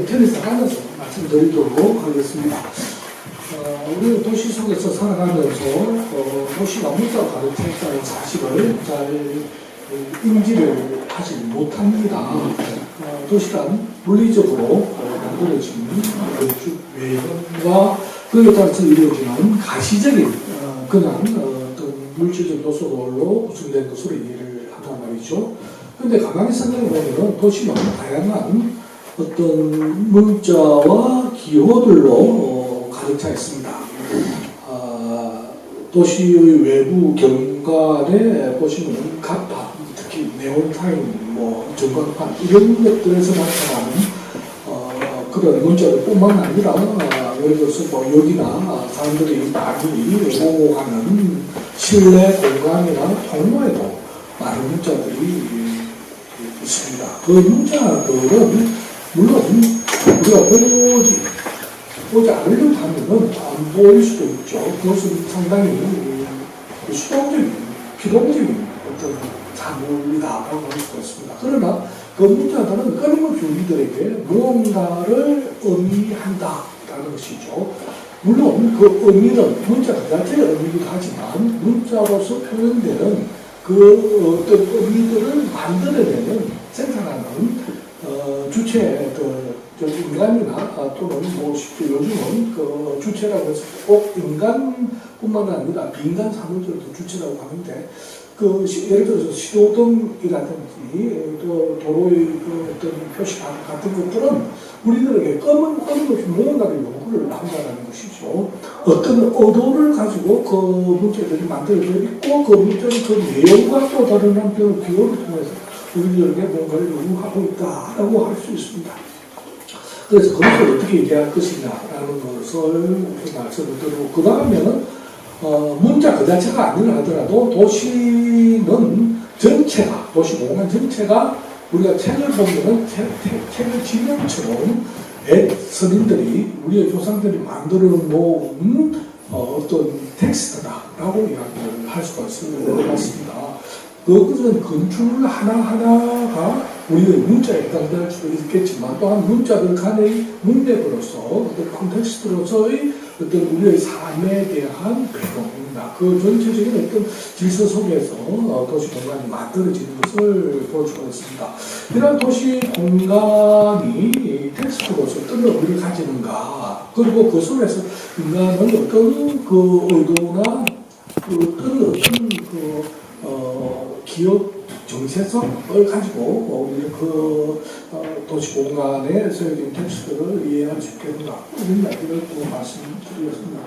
테니스 하면서 말씀드리도록 하겠습니다. 우리는 도시 속에서 살아가면서 도시가 문자로 가득했다는 사실을 잘 인지를 하지 못합니다. 도시란 물리적으로 만들어진 건축 외형과 그에 따라서 이루어지는 가시적인 그냥 어떤 물질적 요소로 구성된 것으로 이해를 한단 말이죠. 그런데 가만히 생각해 보면 도시는 다양한 어떤 문자와 기호들로 가득 차 있습니다. 도시의 외부 경관에 보시면 간판, 특히 네온타임, 전광판 이런 것들에서 나타나는 그런 문자들 뿐만 아니라 예를 들어서 여기나 사람들이 많이 오가는 실내 공간이나 통로에도 많은 문자들이 있습니다. 그 문자들은 물론 우리가 보지 않으려고 하면은 안 보일 수도 있죠. 그것은 상당히 수동적인, 필요적인 어떤 작물이다라고 할 수가 있습니다. 그러나 그 문자들은 끊임없이 우리들에게 무언가를 의미한다라는 것이죠. 물론 그 의미는 문자 그 자체의 의미이기도 하지만 문자로서 표현되는 그 어떤 의미들을 만들어내는 생산하는 주체, 인간이나 또는 요즘은 그 주체라고 해서 꼭 인간뿐만 아니라 비인간 사물들도 주체라고 하는데, 예를 들어서 시도등이라든지 또 도로의 어떤 표시 같은 것들은 우리들에게 끊임없이 무언가를 요구를 한다는 것이죠. 어떤 의도를 가지고 그 문제들이 만들어져 있고 그 문제는 그 내용과 또 다른 한편의 기호를 통해서 우리들에게 뭔가를 요구하고 있다라고 할 수 있습니다. 그래서 그것을 어떻게 얘기할 것이냐라는 것을 말씀을 드리고, 그 다음에는 문자 그 자체가 아니라 하더라도 도시는 전체가, 도시 공간 전체가 우리가 책을 보면은 책의 지면처럼 서민들이, 우리의 조상들이 만들어 놓은 어떤 텍스트다라고 이야기를 할 수가 있을 것 같습니다. 그것은 건축물 하나하나가 우리의 문자에 해당될 수도 있겠지만 또한 문자들 간의 문맥으로서 어떤 콘텍스트로서의 어떤 우리의 삶에 대한 배경입니다. 그 전체적인 어떤 질서 속에서 도시 공간이 만들어지는 것을 볼 수가 있습니다. 이러한 도시 공간이 텍스트로서 어떤 의미를 가지는가, 그리고 그 속에서 인간은 어떤 그 의도나 어떤 기업 정체성을 가지고 그 도시 공간에 서열된 텍스트를 이해할 수 있겠는가, 이런 이야기를 또 말씀드렸습니다.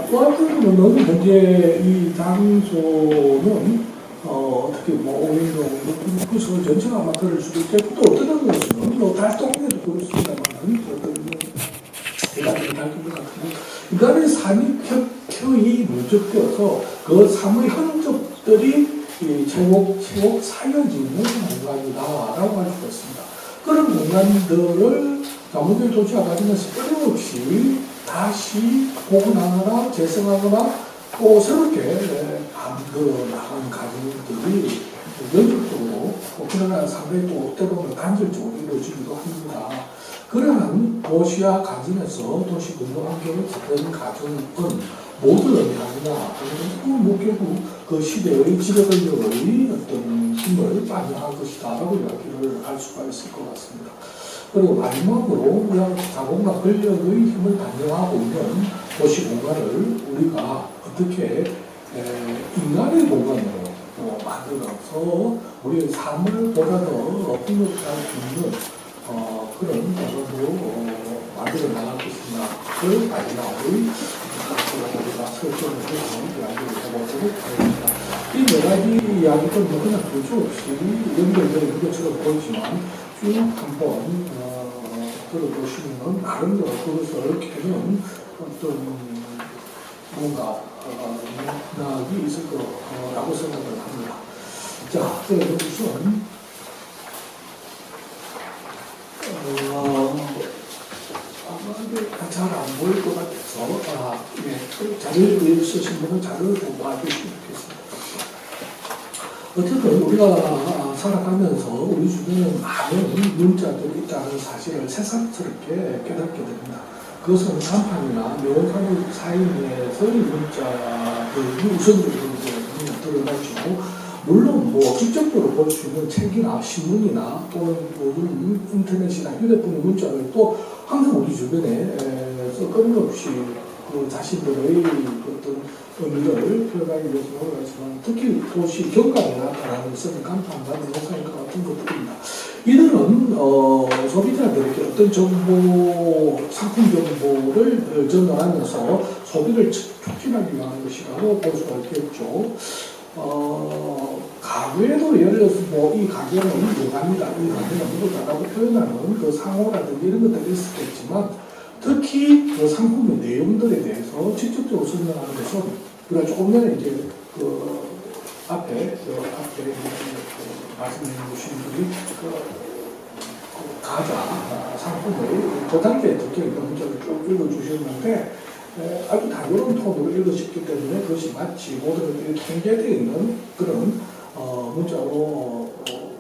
또 한편으로는 현재 이 장소는 어떻게 그 서울 전체가 맡을 수도 있겠고, 또 어떤 것은 달동에도 그렇습니다만 어떤 대단히 달동 같은 인간의 삶이 켜켜이 누적되어서 그 삶의 흔적들이 최곡 사여지는 공간이다라고 할 수가 있습니다. 그런 공간들을 문재인 도시가 가지면서 끊임없이 다시 복원하거나 재생하거나 또 새롭게 만들어 나가는 과정들이 연속적으로, 그러나 상당히 또 때로는 단절적으로 이루어지기도 합니다. 그러한 도시와 가지면서 도시 근로 환경을 지키는 가정은 모든 의미하느냐, 결국 그 시대의 지배권력의 어떤 힘을 반영한 것이다라고 이야기를 할 수가 있을 것 같습니다. 그리고 마지막으로 자본과 권력의 힘을 반영하고 있는 도시 공간을 우리가 어떻게 인간의 공간으로 만들어서 우리의 삶을 보다 더 풍요할 수 있는 그런 공간으로 만들어 나갈 것이냐, 그 마지막의 우리가 설정을 해서 이야기를 해보도록 하겠습니다. 이 네 가지 이야기들 그냥 부수 없이 연결되는 것처럼 보이지만 쭉 한번 들어보시면 나름대로 그것을 캐는 어떤 뭔가 맥락이 있을 거라고 생각을 합니다. 자, 그래서 우선 잘 안 보일 것 같아서 자료를 쓰신 분은 자료를 보고 봐주시면 좋겠습니다. 어쨌든 우리가 살아가면서 우리 주변에 많은 문자들이 있다는 사실을 새삼스럽게 깨닫게 됩니다. 그것은 간판이나 명사물 사이에서의 문자들이 우선적으로 드러나지고, 물론 뭐 직접적으로 볼 수 있는 책이나 신문이나 또는 인터넷이나 휴대폰의 문자를 또 항상 우리 주변에서 끊임없이 그 자신들의 어떤 의미를 표현하기 위해서 노력하지만, 특히 도시 경관에 나타나는 쓰는 간판과 명사인과 같은 것들입니다. 이들은 소비자들에게 어떤 정보, 상품 정보를 전달하면서 소비를 촉진하기 위한 것이라고 볼 수가 있겠죠. 가구에도 예를 들어서 뭐 이 가게는 요감이다, 이 가게는 무거다라고 표현하는 그 상호라든지 이런 것들이 있었겠지만, 특히 그 상품의 내용들에 대해서 직접적으로 설명하는 것은, 우리가 조금 전에 이제 그 앞에 말씀해 주신 분이 과자 상품의 도단계 특징 문자를 쭉 읽어주셨는데, 아주 다양한 톤으로 읽으셨기 때문에 그것이 마치 모든 것들이 통제되어 있는 그런 문자로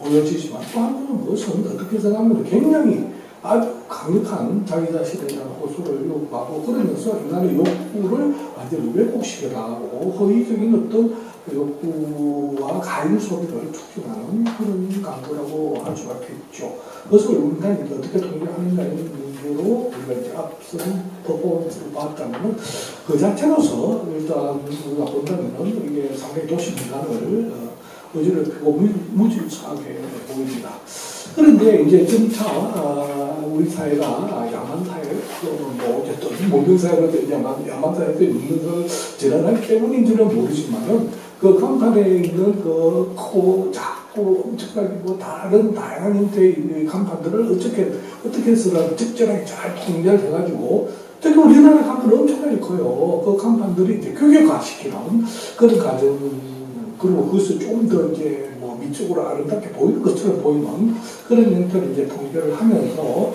보여지지만, 또 한편은 그것은 어떻게 생각하면 굉장히 아주 강력한 자기 자신에 대한 호소를 요구하고, 그러면서 인간의 욕구를 완전히 왜곡시켜 나가고 허위적인 어떤 욕구와 가임 소비를 촉진하는 그런 광고라고 할 수가 있겠죠. 그것을 인간이 어떻게 통제하느냐의 문제로 우리가 이제 앞선 퍼포먼스를 봤다면, 그 자체로서 일단 우리가 본다면 이게 상당히 도시 민간을 의지를 펴고 무질서하게 보입니다. 그런데 이제 점차 우리 사회가 야만 사회, 뭐 어쨌든 모든 사회가 야만 사회에 있는 걸 재단하기 때문인지는 모르지만은, 그 간판에 있는 그 크고 작고 엄청나게 뭐 다양한 형태의 간판들을 어떻게 해서든 적절하게 잘 통제를 해가지고, 특히 우리나라 간판은 엄청나게 커요. 그 간판들이 이제 규격화시키는 그런 과정, 그리고 그것을 좀 더 이제 뭐 미적으로 아름답게 보이는 것처럼 보이는 그런 형태를 이제 통제를 하면서,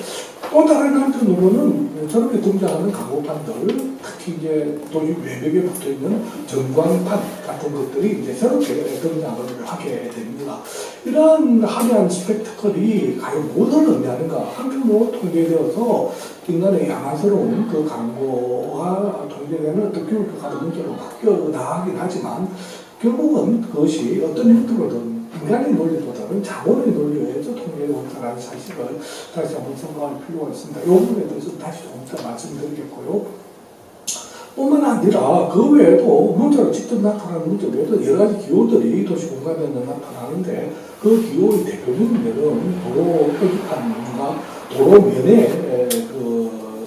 또 다른 한편으로는 저렇게 등장하는 광고판들, 특히 이제 도시 외벽에 붙어 있는 전광판 같은 것들이 이제 새롭게 등장을 하게 됩니다. 이런 화려한 스펙터클이 과연 무엇을 의미하는가? 한편으로 통제되어서 인간의 야만스러운 그 광고와 통제되는 어떤 교육과의 문제로 바뀌어 나가긴 하지만, 결국은 그것이 어떤 형태로든 인간의 논리보다는 자본의 논리에서 통제되었다는 사실을 다시 한번 생각할 필요가 있습니다. 이 부분에 대해서 다시 좀 더 말씀드리겠고요. 뿐만 아니라 그 외에도 문자로 직접 나타나는 문자 외에도 여러 가지 기호들이 도시 공간에 나타나는데, 그 기호의 대표적인 예는 도로 표지판과 도로면에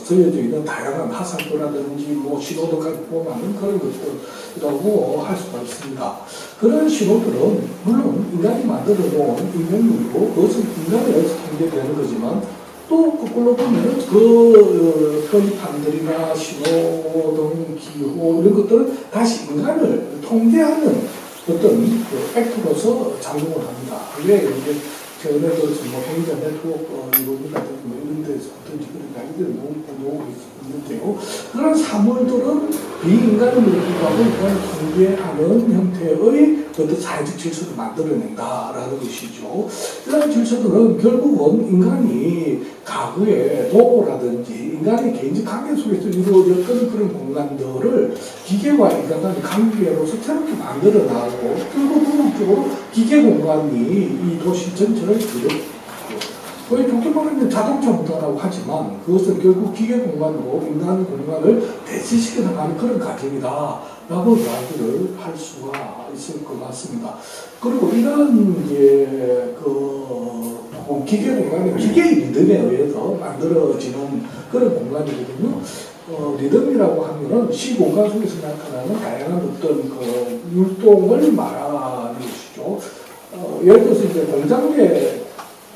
쓰여져 있는 다양한 화살표라든지 뭐 신호등까지 포함하는 그런 것들이라고 할 수가 있습니다. 그런 신호들은 물론 인간이 만들어 놓은 인공물이고, 그것은 인간에 의해서 통제되는 거지만, 또 거꾸로 보면 그 표지판들이나 신호등, 기호 이런 것들은 다시 인간을 통제하는 어떤 그 팩트로서 작용을 합니다. 그게 이제 최근에 들어서 뭐 행정 네트워크 이론이라든지 뭐 이런 데서부터 지금 이들을 놓고 있는데요. 그런 사물들은 비인간임을 불구하고 인간을 통제하는 형태의 어떤 사회적 질서를 만들어낸다라는 것이죠. 이런 질서들은 결국은 인간이 과거에 도구라든지 인간의 개인적 관계 속에서 이루어졌던 그런 공간들을 기계와 인간 간의 관계로서 새롭게 만들어 나가고, 결국 궁극적으로 기계 공간이 이 도시 전체를 그렸고, 거의 좋게 말하면 자동차 문화라고 하지만, 그것은 결국 기계 공간으로 인간 공간을 대체시켜 나가는 그런 과정이다 라고 이야기를 할 수가 있을 것 같습니다. 그리고 이런 기계 공간은 기계의 리듬에 의해서 만들어지는 그런 공간이거든요. 리듬이라고 하면은 시공간 속에서 나타나는 다양한 어떤 그 율동을 말하는 것이죠. 예를 들어서 이제 공장내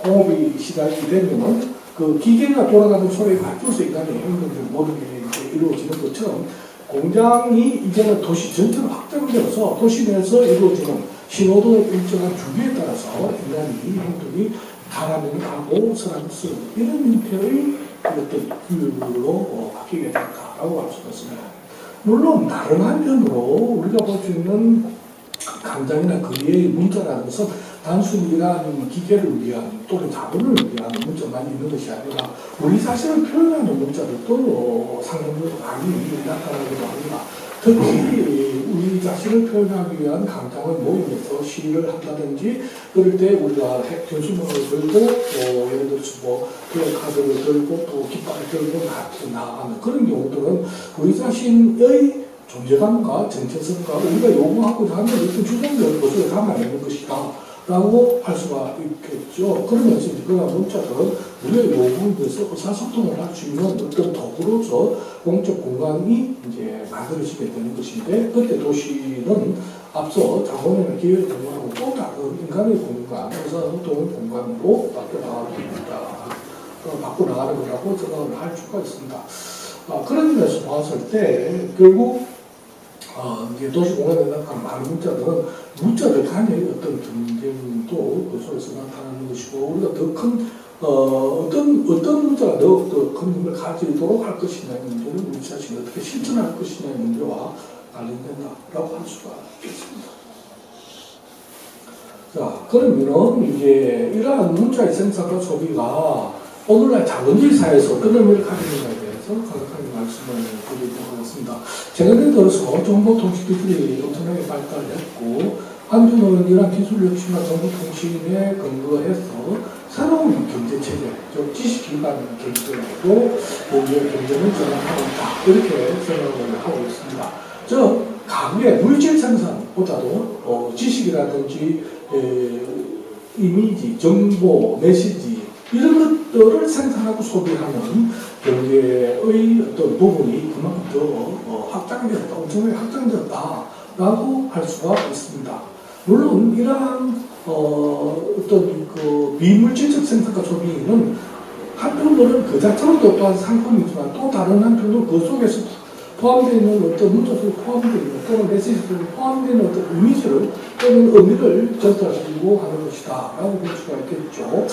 공업이 시작이 되면은 그 기계가 돌아가는 소리에 맞춰서 인간의 행동들 모든 게 이제 이루어지는 것처럼, 공장이 이제는 도시 전체로 확장되어서 도시 내에서 이루어지는 신호등의 일정한 주기에 따라서 인간이 행동이 가라면 가고 서라면 쓰고 이런 형태의 어떤 규율로 바뀌게 된다라고 할 수가 있습니다. 물론 다른 한편으로 우리가 볼 수 있는 광장이나 거리의 문자라는 것은 단순히 이러한 기계를 위한 또는 자본을 위한 문자만 있는 것이 아니라 우리 자신을 표현하는 문자들도 상당히 많이 나타나기도 합니다. 특히 우리 자신을 표현하기 위한 강당을 모임에서 시위를 한다든지 그럴 때 우리가 현수막을 들고 예를 들어서 뭐 플래카드를 들고 또 깃발을 들고 나아가는 그런 경우들은 우리 자신의 존재감과 정체성과 우리가 요구하고자 하는 어떤 주장적인 것을 담아내는 것이다 라고 할 수가 있겠죠. 그러면서 그런 문자들은 우리의 요구에 대해서 의사소통을 할 수 있는 어떤 도구로서 공적 공간이 이제 만들어지게 되는 것인데, 그때 도시는 앞서 자본의 기회의 공간하고 또 다른 인간의 공간, 의사소통의 공간으로 바꿔나가는 거라고 생각을 할 수가 있습니다. 그런 면에서 봤을 때 결국 이제 도시공간에 나타난 많은 문자들 간의 어떤 경쟁도 그 속에서 나타나는 것이고, 우리가 더 큰, 어떤 문자가 더 큰 힘을 가지도록 할 것이냐의 문제는 우리 자신이 어떻게 실천할 것이냐의 문제와 관련된다라고 할 수가 있겠습니다. 자, 그러면은 이제 이러한 문자의 생산과 소비가 오늘날 자본주의 사회에서 어떤 의미를 가지는가에 대해서 간략하게 말씀을 드리도록 하겠습니다. 최근에 들어서 정보통신 기술이 엄청나게 발달했고, 한편으로는 이러한 기술 혁신과 정보통신에 근거해서 새로운 경제체제, 즉 지식기반 경제로 우리의 경제를 전환하고 있다. 이렇게 생각을 하고 있습니다. 즉, 과거의 물질 생산보다도 지식이라든지 이미지, 정보, 메시지 이런 것들을 생산하고 소비하는 경제의 어떤 부분이 그만큼 더 확장되었다, 엄청나게 확장되었다라고 할 수가 있습니다. 물론 이러한 어떤 그 비물질적 생산과 소비는 한편으로는 그 자체로도 또한 상품이지만 또 다른 한편으로 그 속에서 포함되어 있는 어떤 문자 속에 포함되어 있는 또는 메시지 속에 포함되어 있는 어떤 이미지를 또는 의미를 전달하려고 하는 것이다 라고 볼 수가 있겠죠.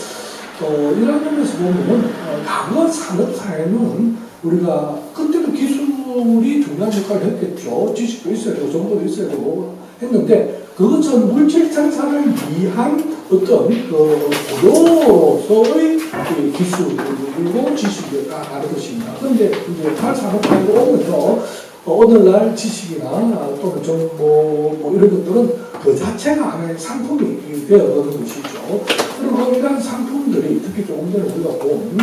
이런 점에서 보면 과거 산업사회는 우리가 그때도 기술이 중요한 역할을 했겠죠. 지식도 있어야 되고 정보도 있어야 되고 했는데 그것은 물질 생산을 위한 어떤 고도로서의 기술이고 지식이라 하는 것입니다. 그런데 이제 탈산업화로 오면서 오늘날 지식이나 또는 정보 뭐 이런 것들은 그 자체가 하나의 상품이 되어가는 것이죠. 그리고 이런 상품들이 특히 조금 전에 우리가 본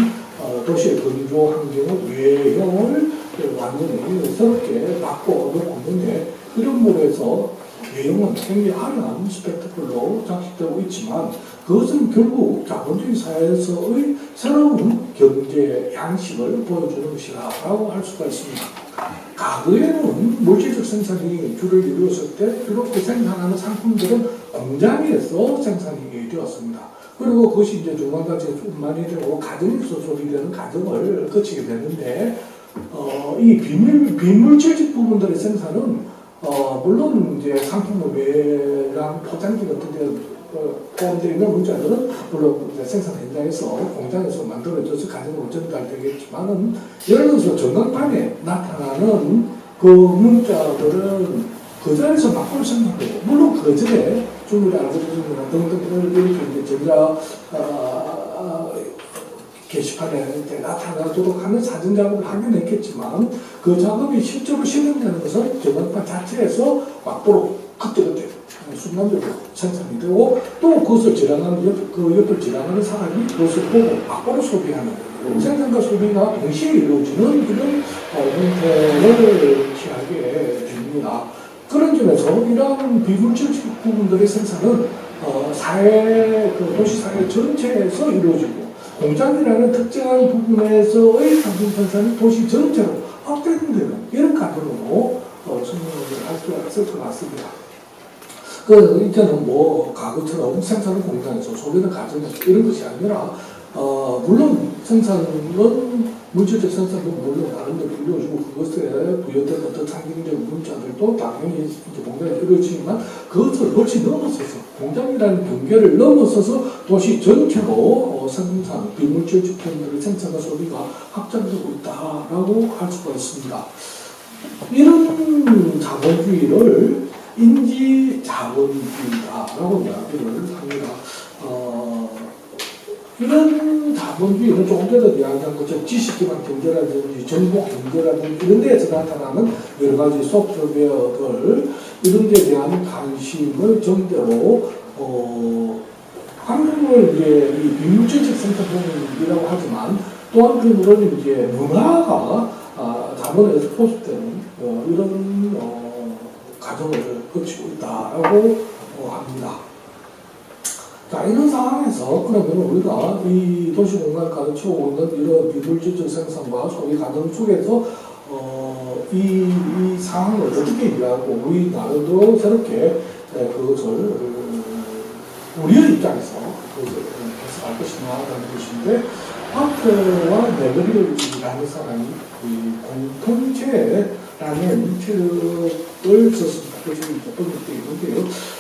도시의 건조 환경의 외형을 완전히 새롭게 바꿔놓고 있는데, 이런 면에서 외형은 굉장히 아름다운 스펙터클로 장식되고 있지만 그것은 결국 자본주의 사회에서의 새로운 경제 양식을 보여주는 것이라고 할 수가 있습니다. 과거에는 물질적 생산이 주를 이루었을 때 주로 그 생산하는 상품들은 공장에서 생산이 되었습니다. 그리고 그것이 이제 중간까지만이 되고 가정에서 소비되는 과정을 거치게 되는데, 이 비물질적 부분들의 생산은 물론 이제 상품의 포장지 같은 데 포함되어 있는 문자들은 물론 생산 현장에서 공장에서 만들어져서 가정으로 전달되겠지만은, 예를 들어서 전광판에 나타나는 그 문자들은 그 자리에서 막고 생산되고, 물론 그 전에 주물의 알고리즘이나 등등 이렇게 전자 게시판에 나타나도록 하는 사전 작업을 하긴 했겠지만, 그 작업이 실제로 실행되는 것은 전광판 자체에서 막도록 그때그때 순간적으로 생산이 되고, 또 그것을 그 옆을 지나가는 사람이 그것을 보고 막바로 소비하는 생산과 소비가 동시에 이루어지는 그런 형태를 취하게 됩니다. 그런 점에서 이러한 비물질적 부분들의 생산은 도시사회 전체에서 이루어지고, 공장이라는 특정한 부분에서의 상품 생산이 도시 전체로 확대되는 이런 과정으로 설명을 할 수가 있을 것 같습니다. 이제는 뭐 과거처럼 생산은 공장에서 소비는 가정에서 이런 것이 아니라 물론 생산은 물질적 생산은 물론 나름대로 이루어지고 그것에 부여된 어떤 상징적인 문자들도 당연히 이제 공장에 이루어지지만, 그것을 훨씬 넘어서서 공장이라는 경계를 넘어서서 도시 전체로 생산 비물질적 품들의 생산과 소비가 확장되고 있다라고 할 수가 있습니다. 이런 자본주의를 인지 자본주의다라고 이야기를 합니다. 이런 자본주의는 조금 전에 이야기한 것처럼 지식기반 경제라든지 정보 경제라든지 이런 데에서 나타나는 여러 가지 소프트웨어들 이런 데에 대한 관심을 전대로 한국을 이제 이 비물질적 생산성이라고 하지만 또 한편으로는 이제 문화가 자본에서 포섭되는 이런 과정을 거치고 있다라고 합니다. 자, 이런 상황에서 그러면 우리가 이 도시공간을 가르치고 있는 이런 비물질적 생산과 소비 가능 속에서 이 상황을 어떻게 이해하고 우리 나름대로 새롭게 그것을 우리의 입장에서 그것을 해석할 것이냐라는 것인데 파트와 네그리라는 사람이 공통체라는 책을 썼습니다. 그 책이 몇 번째 있는데요.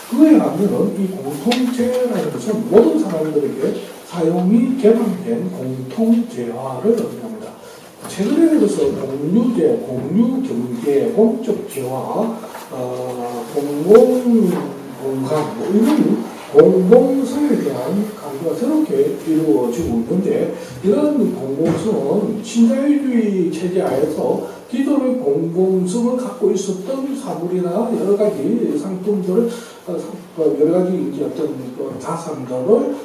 그거에 하면은 이 공통체라는 것은 모든 사람들에게 사용이 개방된 공통재화를 의미합니다. 최근에 들어서 공유재, 공유경제, 공적 재화, 공공공간 뭐 이런 공공성에 대한 강조가 새롭게 이루어지고 있는데 이런 공공성은 신자유주의 체제 하에서 기존의 공공성을 갖고 있었던 사물이나 여러 가지 상품들을 여러 가지 이제 어떤 자산들을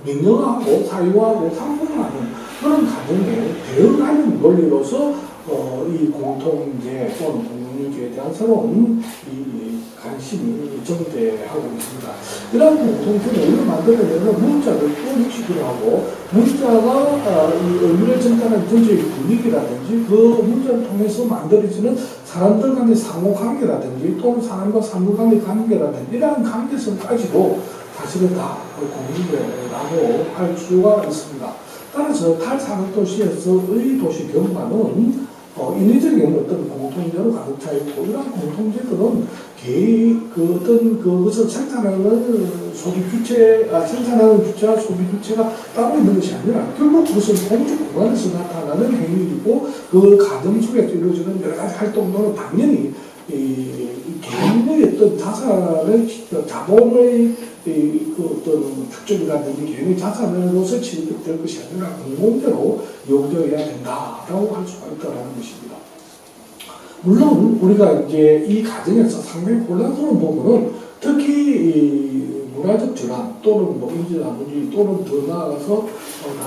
민영화하고 사유화하고 상품화하는 그런 과정에 대응하는 논리로서 이 공통재 또는 공유재에 대한 새로운 이 관심이 정대하고 있습니다. 이러한 공통체는 우리가 만들어내는 문자를 또 육식을 하고 문자가 이 의미를 전달하는 전체의 분위기라든지 그 문자를 통해서 만들어지는 사람들 간의 상호관계라든지 또는 사람과 사물 간의 관계라든지 이러한 관계성까지도 사실은 다 공유재라고 할 수가 있습니다. 따라서 탈산업도시에서의 도시 경관은 인위적인 어떤 공통제로 가득 차 있고 이러한 공통제들은 어떤 그것을 생산하는 소비 주체, 생산하는 주체와 소비 주체가 따로 있는 것이 아니라 결국 그것은 공적 공간에서 나타나는 행위이고 그 과정 속에서 이루어지는 여러 가지 활동들은 당연히 개인의 어떤 자산의 자본의 그 어떤 축적이라든지 개인의 자산으로서 취급될 것이 아니라 공공재로 이용되어야 된다라고 할 수가 있다는 것입니다. 물론 우리가 이제 이 과정에서 상당히 혼란스러운 부분은 특히 문화적 전환 또는 뭐 인지자본주의 또는 더 나아가서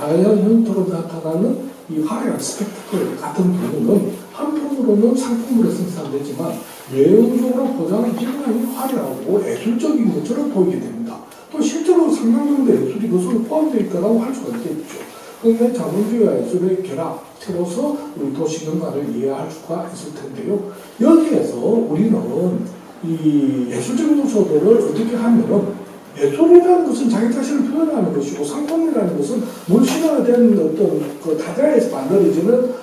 다양한 형태로 나타나는 이 화려한 스펙타클 같은 경우는 한편으로는 상품으로 생산되지만 외형적으로 보자면 굉장히 화려하고 예술적인 것처럼 보이게 됩니다. 또 실제로 상당 정도의 예술이 그 속에 포함되어 있다고 할 수가 있겠죠. 그러니까 자본주의와 예술의 결합체로서 우리 도시경관을 이해할 수가 있을 텐데요. 여기에서 우리는 이 예술적인 요소들을 어떻게 하면은 예술이라는 것은 자기 자신을 표현하는 것이고 상품이라는 것은 물신화된 어떤 그 타자에서 만들어지는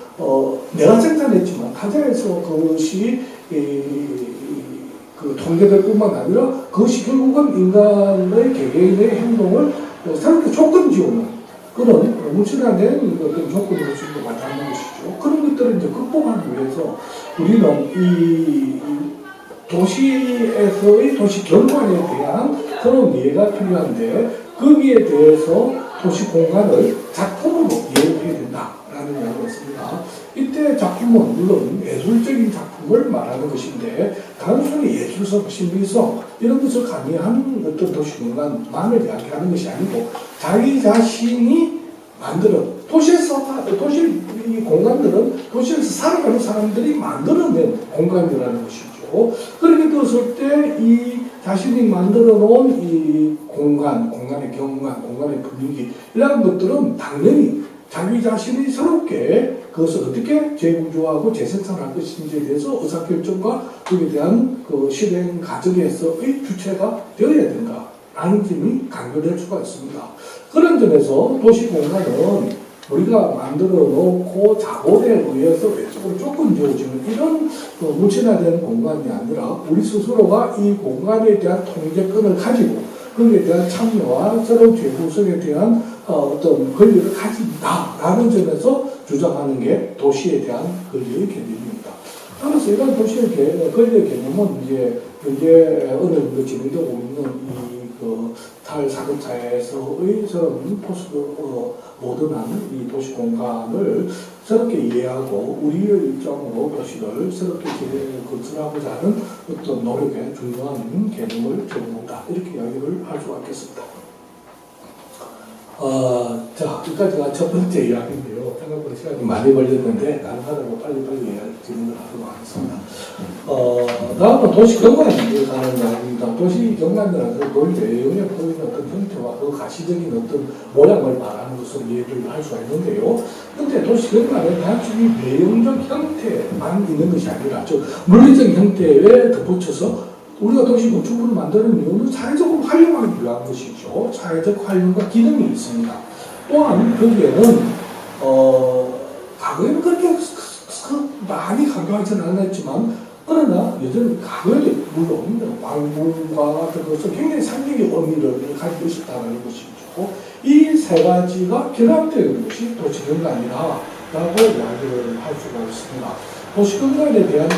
내가 생산했지만 타자에서 그것이 그 통제될 뿐만 아니라 그것이 결국은 인간의 개개인의 행동을 새롭게 조건 지우는 그런 물질화된 어떤 조건으로서 나타나는 것이죠. 그런 것들을 이제 극복하기 위해서 우리는 이 도시에서의 도시 경관에 대한 그런 이해가 필요한데 거기에 대해서 도시 공간을 작품으로 이해해야 된다라는 이야기가 있습니다. 이때 작품은 물론 예술적인 작품을 말하는 것인데 단순히 예술성, 심리성 이런 것을 가미한 어떤 도시 공간만을 이야기하는 것이 아니고 자기 자신이 만드는 도시 이 공간들은 도시에서 살아가는 사람들이 만들어낸 공간이라는 것이죠. 그렇게 되었을 때 이 자신이 만들어 놓은 이 공간의 경관, 공간의 분위기 이런 것들은 당연히 자기 자신이 새롭게 그것을 어떻게 재구조하고 재생산할 것인지에 대해서 의사결정과 거기에 대한 그 실행 과정에서의 주체가 되어야 된다라는 점이 강조될 수가 있습니다. 그런 점에서 도시공간은 우리가 만들어 놓고 자본에 의해서 외적으로 조건 지어지는 이런 물질화된 공간이 아니라 우리 스스로가 이 공간에 대한 통제권을 가지고 거기에 대한 참여와 새로운 재구성에 대한 어떤 권리를 가진다라는 점에서 주장하는 게 도시에 대한 권리의 개념입니다. 따라서 이런 도시의 권리의 개념은 이제 현재 어느 정도 진행되고 있는 그 탈산업사회에서의 저런 모던한 이 도시 공간을 새롭게 이해하고 우리의 입장으로 도시를 새롭게 건설하고자 하는 어떤 노력의 중요한 개념을 적어본다. 이렇게 이야기를 할 수가 있겠습니다. 자, 여기까지가 첫 번째 이야기인데요. 생각보다 시간이 많이 걸렸는데, 가능하다고 빨리빨리 진행을 하도록 하겠습니다. 다음은 도시경관에 관한 이야기입니다. 도시경관이라는 그 내용에 보이는 어떤 형태와 그 가시적인 어떤 모양을 말하는 것을 이해를 할 수가 있는데요. 근데 도시경관은 단순히 내용적 형태만 있는 것이 아니라, 즉, 물리적 형태에 덧붙여서 우리가 도시 건축물을 만드는 이유는 사회적으로 활용하기 위한 것이죠. 사회적 활용과 기능이 있습니다. 또한 거기에는 과거에는 그렇게 많이 강조하지는 않았지만 그러나 여전히 과거에도 물론 왕궁과 같은 것은 굉장히 상징적 의미를 가지고 있었다는 것이죠. 이 세 가지가 결합되는 것이 도시경관이라고 이야기를 할 수가 있습니다. 도시경관에 대한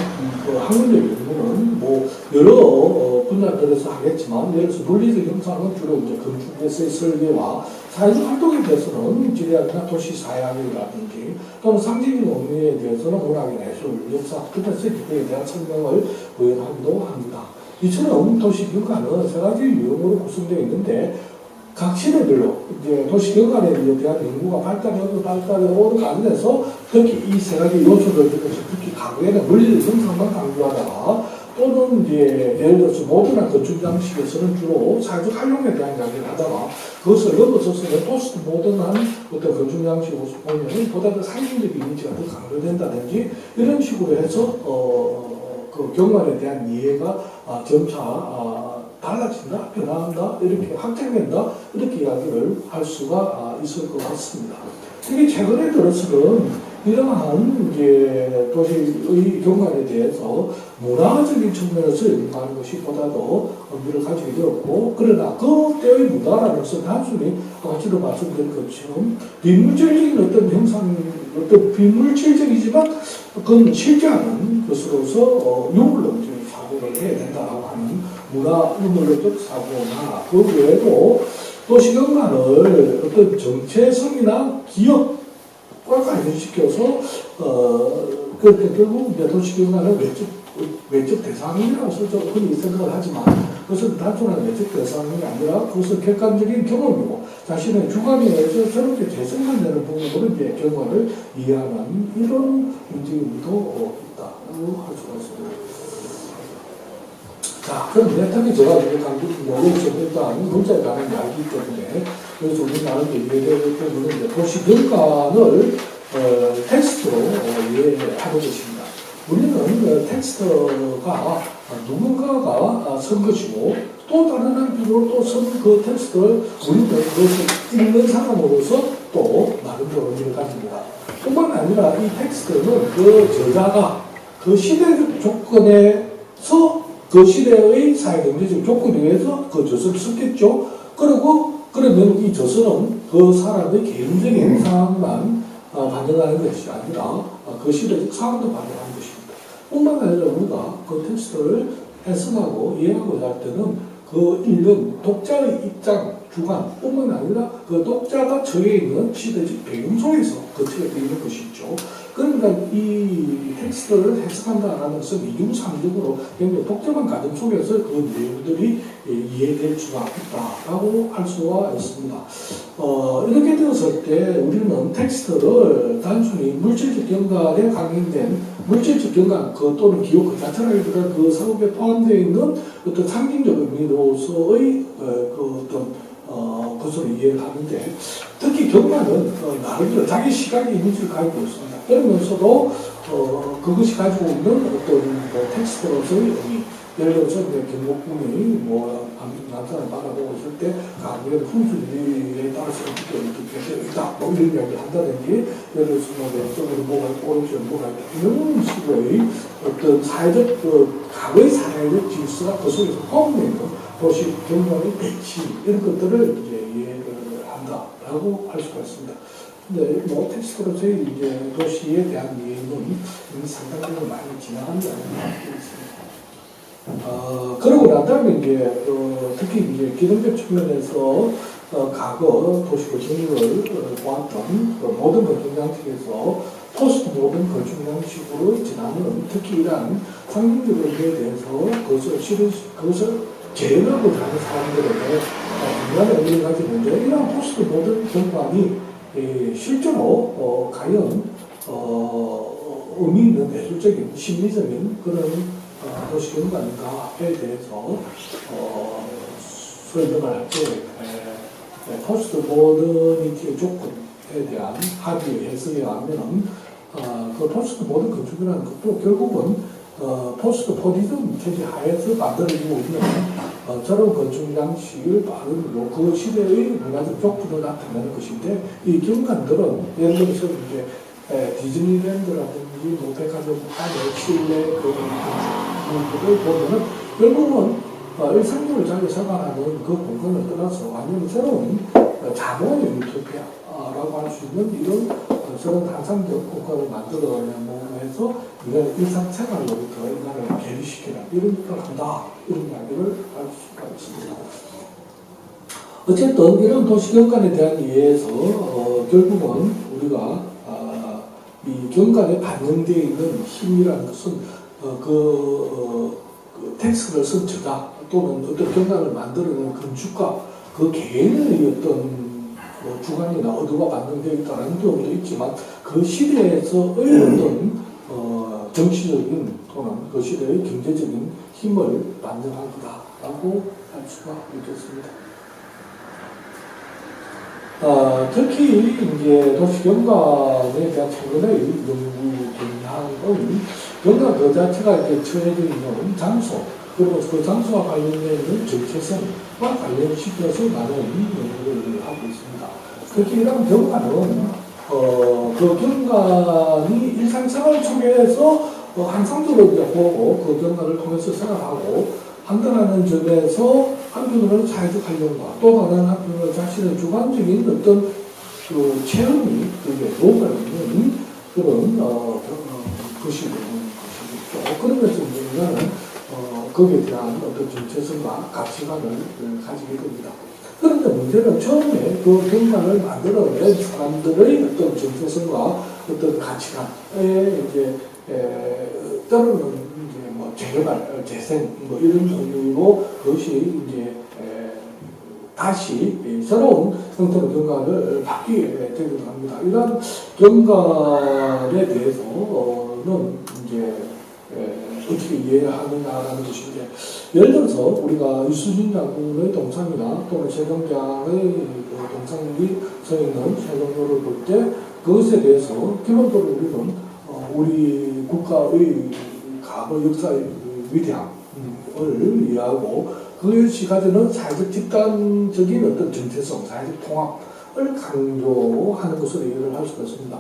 그 학문적 연구는 뭐 여러 분야들에서 하겠지만, 예를 들어서 물리적 형상은 주로 이제 건축에서의 설계와 사회적 활동에 대해서는 지리학이나 도시사회학이라든지 또는 상징적 의미에 대해서는 문학이나 예술, 역사, 특별시 등에 대한 설명을 구현하기도 합니다. 이처럼 도시경관은 세 가지 유형으로 구성되어 있는데 각 시대별로 이제 도시경관에 대한 연구가 발달하고 가면서 특히 이 세 가지 요소들 중에서 특히 과거에는 물리적 형상만 강조하다가 또는 이제 예를 들어서 모던한 건축 양식에서는 주로 사회적 활용에 대한 이야기를 하다가 그것을 넘어서서는 포스트 모던한 어떤 건축 양식으로 보면 보다 더 상징적인 이미지가 더 강조된다든지 이런 식으로 해서 그 경관에 대한 이해가 점차 달라진다, 변화한다, 이렇게 확장된다, 이렇게 이야기를 할 수가 있을 것 같습니다. 특히 최근에 들어서는 이러한 이제 도시의 경관에 대해서 문화적인 측면에서 연구하는 것이 보다 더 의미를 가지게 되었고, 그러나 그때의 문화라는 것은 단순히 아까도 말씀드린 것처럼 비물질적인 어떤 형상, 어떤 비물질적이지만 그건 실제하는 것으로서 유물론적인 사고를 해야 된다라고 하는 문화 유물론적 사고나 그 외에도 도시경관을 어떤 정체성이나 기업 관련시켜서 그렇게 결국 도시경관은 외적 대상이라고 흔히 생각을 하지만 그것은 단순한 외적 대상이 아니라 그것은 객관적인 경험이고 자신의 주관에 의해서 새롭게 재생산되는 부분으로 이제 경관을 이해하는 이런 움직임도 있다고 할 수가 있습니다. 자, 그럼 특히 제가 여기서 일단 문자에 관한 이야기이기 때문에 그래서 우리 나름대로 이해되기 때문에 도시경관을 텍스트로 이해하는 것입니다. 우리는 텍스트가 누군가가 쓴 것이고 또 다른 한편으로 또 쓴 그 텍스트를 우리는 그것을 읽는 사람으로서 또 나름대로 의미를 가집니다. 뿐만 아니라 이 텍스트는 그 저자가 그 시대적 조건에서 그 시대의 사회경제적 조건에 의해서 그 저서를 썼겠죠. 그러면 이 저서는 그 사람의 개인적인 상황만 반영하는 것이 아니라 그 시대적 상황도 반영하는 것입니다. 뿐만 아니라 우리가 그 텍스트를 해석하고 이해하고자 할 때는 그 읽는 독자의 입장, 주관 뿐만 아니라 그 독자가 처해 있는 시대적 배경 속에서 거치게 되는 것이죠. 그러니까 이 텍스트를 해석한다는 것은 이중삼중으로 굉장히 복잡한 과정 속에서 그 내용들이 이해될 수가 있다라고 할 수가 있습니다. 이렇게 되었을 때 우리는 텍스트를 단순히 물질적 경관에 강행된 물질적 경관 또는 기호 그 자체라기보다 그 사업에 포함되어 있는 어떤 상징적 의미로서의 그 어떤 것으로 이해를 하는데 특히 경관은 나름대로 자기 시각의 이미지를 가지고 있습니다. 그러면서도 그것이 가지고 있는 어떤 텍스트로서의 의미, 예를 들어서 경복궁이 남산을 바라보고 있을 때 강변 풍수지리에 따라서 어떻게 되어 있다 뭐 이런 이야기를 한다든지, 예를 들어서 왼쪽으로 뭐가 있고 오른쪽으로 뭐가 있다 이런 식의 어떤 사회적 과거의 사회적 질서가 그 속에서 포함되어 있는 도시 경관의 배치 이런 것들을 이제 이해를 한다라고 할 수가 있습니다. 근데 뭐 텍스트로서의 이제 도시에 대한 이해는 이미 상당히 많이 지나간 게 아닌가 싶습니다. 그러고 난 다음에 이제 특히 이제 기능적 측면에서 과거 도시의 정립을 보았던 모든 건축 양식에서 포스트 모던 건축 양식으로 지나는 특히 이러한 상징적인 것에 대해서 그것을 재현하고자 하는 사람들에게 중요한 의미를 가지는데 이러한 포스트 모던 경관이 실제로 과연 의미 있는 예술적인 심리적인 그런 도시 경관인가에 대해서 설명을 할 때 포스트 모더니티의 조건에 대한 합의의 해석에 하면 그 포스트 모던 건축이라는 것도 결국은 포스트 포디즘 체제 하에서 만들어지고 있는 저런 건축 양식을 바르고 그 시대의 문화적 족부로 나타내는 것인데 이 경관들은 예를 들어서 이제 디즈니랜드라든지 뭐 백화점 안에 실내 그런 건축물들을 보면은 결국은 일상적으로 자기 생활하는 그 공간을 떠나서 완전히 새로운 자본의 유토피아라고 할 수 있는 이런 저런 환상적 공간을 만들어내서 이걸 일상생활로부터 인간을 괴리시키는 이런 것을 한다 이런 이야기를 할 수가 있습니다. 어쨌든 이런 도시경관에 대한 이해에서 결국은 우리가 이 경관에 반영되어 있는 힘이라는 것은 그 텍스트를 쓴 저자 또는 어떤 경관을 만들어내는 건축가 그 개인의 어떤 주관이나 의도가 반영되어 있다는 경우도 있지만 그 시대에서의 어떤 정치적인 또는 그 시대의 경제적인 힘을 반영한 거다라고 할 수가 있겠습니다. 특히 이제 도시경관에 대한 최근의 연구 경향은 경관 그 자체가 이렇게 처해져 있는 장소 그리고 그 장소와 관련되어 있는 정체성과 관련시켜서 많은 연구를 하고 있습니다. 특히 이런 경관은 그 경관이 일상생활 속에서 항상적으로 이제 보고 그 경관을 통해서 생활하고 한다는 점에서 한편으로는 사회적 활용과 또 다른 한편으로는 자신의 주관적인 어떤 그 체험이 그게 녹아 있는 그런 것이 되는 것이죠. 그런 것을 보면은 거기에 대한 어떤 정체성과 가치관을 가지게 됩니다. 그런데 문제는 처음에 그 경관을 만들어낸 사람들의 어떤 정체성과 어떤 가치관에 이제 때로는 이제 뭐 재개발, 재생 뭐 이런 종류로 그것이 이제 다시 새로운 형태로 경관을 바뀌게 되기도 합니다. 이런 경관에 대해서는 이제 어떻게 이해하느냐라는 것인데, 예를 들어서 우리가 이수진 장군의 동상이나 또는 세종장의 동상이 서 있는 세종도를 볼 때 그것에 대해서 기본적으로 우리는 우리 국가의 과거 역사의 위대함을 이해하고 그것이 가지는 사회적 집단적인 어떤 정체성, 사회적 통합을 강조하는 것으로 이해를 할 수가 있습니다.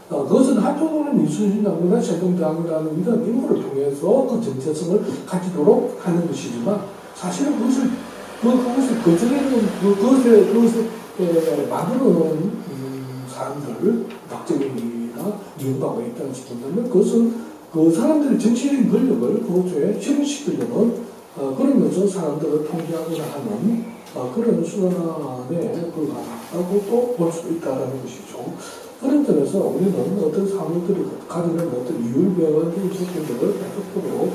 그것은 한편으로는 이순신 장군과 세종대왕이라는 이런 인물을 통해서 그 정체성을 가지도록 하는 것이지만 사실은 그것을 그것에 만들어 놓은 사람들, 박정희나 이명박이 있다는 것을 본다면 그것은 그 사람들의 정치적인 권력을 그것에 실현시키려는 그러면서 사람들을 통제하고자 하는 그런 수단에 불과하다고 또 볼 수 있다는 것이죠. 그런 점에서 우리는 어떤 사물들이 가지는 어떤 이율배반적인 조건들을 계속적으로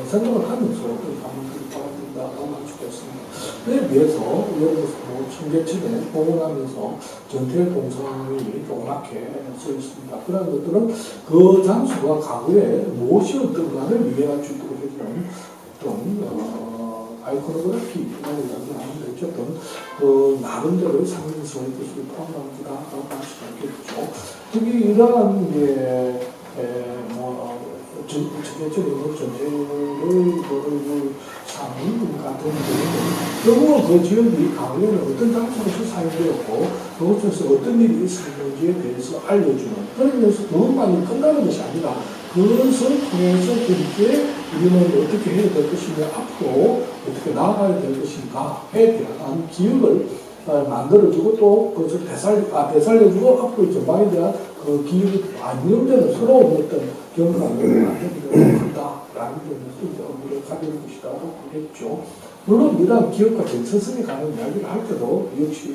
생각을 하면서 어떤 사물들이 받아들인다고 할 수가 있습니다. 그에 비해서 예를 들어서 뭐 청계천에 복원하면서 전태 동상이 조그맣게 서 있습니다. 그런 것들은 그 장소가 과거에 무엇이었던가를 이해할 수 있도록 해주는 어떤 아이코노그래피라고 이야기하는데 어쨌든 그 나름대로의 상징성의 뜻을 포함합니다라고 할 수가 있겠죠. 특히 이러한 이제 전체적인 전체의 상황 같은 경우는 결국은 그 지역이 과거에는 어떤 장소에서 사용되었고 그곳에서 어떤 일이 있었는지에 대해서 알려주는 그런 면에서 그것만이 끝나는 것이 아니라 그것을 통해서 그렇게 우리는 어떻게 해야 될 것이며 앞으로 어떻게 나아가야 될 것인가에 대한 기억을 만들어주고 또 그것을 되살려주고 앞으로 전망에 대한 그 기획이 안정되는 새로운 어떤 경감을 만들기가 한다라는 점에서 이제 의미를 가질 것이라고 보겠죠. 물론 이러한 기업과 정체성에 관한 이야기를 할 때도 역시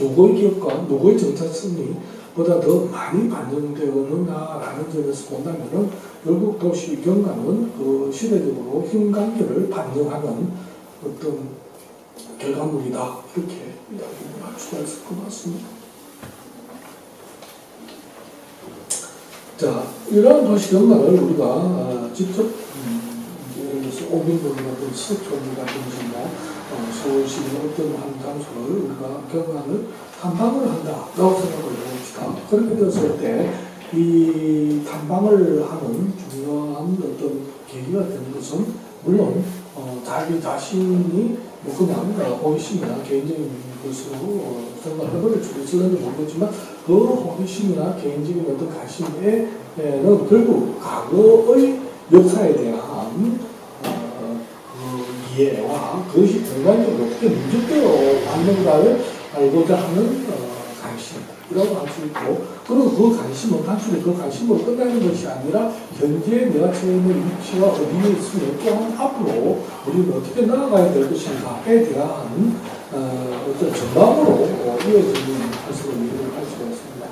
누구의 기업과 누구의 정체성이 보다 더 많이 반영되느냐라는 점에서 본다면은 결국 도시 경감은 그 시대적으로 힘 관계를 반영하는 어떤 결과물이다 이렇게 이야기를 할 수가 있을 것 같습니다. 자, 이러한 도시 경감을 우리가 직접 예를 들어서 오민동이라든지 서촌이라든지 서울시의 어떤 한 장소를 우리가 경감을 탐방을 한다라고 생각을 해봅시다. 그렇게 되었을 때 이 탐방을 하는 중요한 어떤 계기가 되는 것은 물론 자기 자신이 뭐 그냥 호기심이나 개인적인 것으로 생각해버릴 수도 있을는지 모르겠지만 그 호기심이나 개인적인 어떤 관심에는 결국 과거의 역사에 대한 그 이해와 그것이 공간적으로 어떻게 누적되어 왔는가를 알고자 하는 관심이라고 할 수 있고, 그리고 그 관심은 단순히 그 관심으로 끝나는 것이 아니라 현재 내가 처해 있는 위치와 어디에 있으면 또한 앞으로 우리는 어떻게 나아가야 될 것인가에 대한 어떤 전망으로 이어지는 것으로 이해를 할 수가 있습니다.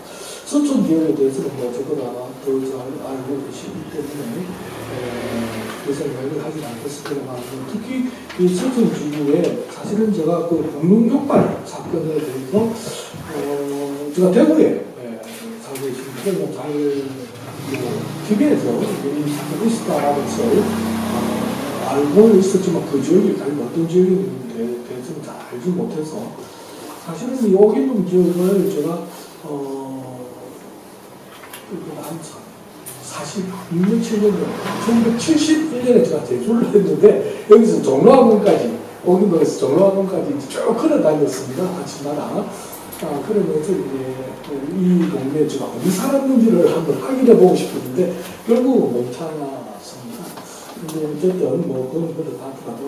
서촌 지역에 대해서는 뭐 저보다 더 잘 알고 계시기 때문에 그 생각을 하지 않겠습니다만, 특히 이 서촌 지구에 사실은 제가 그 공룡족발 사건에 대해서 제가 대구에 살고 있습니다. 잘 TV에서 이 사건이 있었다라는 것을 알고 있었지만 그 지역이 과연 어떤 지역인지에 대해서는 잘 알지 못해서 사실은 이 오기동 지역을 제가 한 46년, 7년 전, 1971년에 제가 제주를 했는데 여기서 종로학원까지, 오기동에서 종로학원까지 쭉 걸어 다녔습니다. 아침마다. 그러면서 이제 이 동네에 제가 어디 살았는지를 한번 확인해 보고 싶었는데 결국은 못 찾았습니다. 근데 어쨌든 뭐 그건 그렇다더라도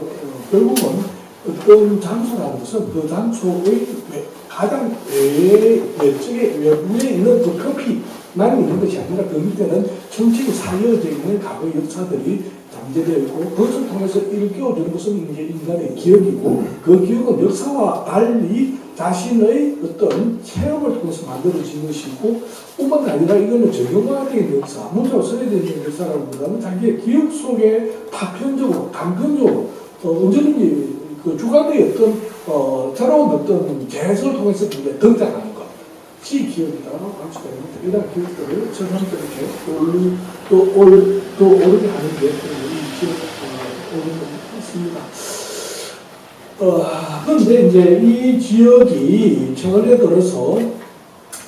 결국은 어떤 장소라는 것은 그 장소의 가장 외부에 있는 그 표피만 있는 것이 아니라 그 밑에는 천천히 살려져 있는 과거 역사들이 잠재되어 있고, 그것을 통해서 일깨워주는 것은 이제 인간의 기억이고, 그 기억은 역사와 달리 자신의 어떤 체험을 통해서 만들어진 것이고, 뿐만 아니라 이거는 적용화된 역사, 문제로 써야되는 역사라고 보다는 자기의 기억 속에 파편적으로, 단편적으로 언제든지 그 주관의 어떤 새로운 어떤 재해석을 통해서 이제 등장하는 것이 기억이다라고 할 수가 있는데, 이런 기억들을 새삼스럽게 또 오르게 하는 게 이 기억 오르는 것 같습니다. 그런데 이제 이 지역이 최근에 들어서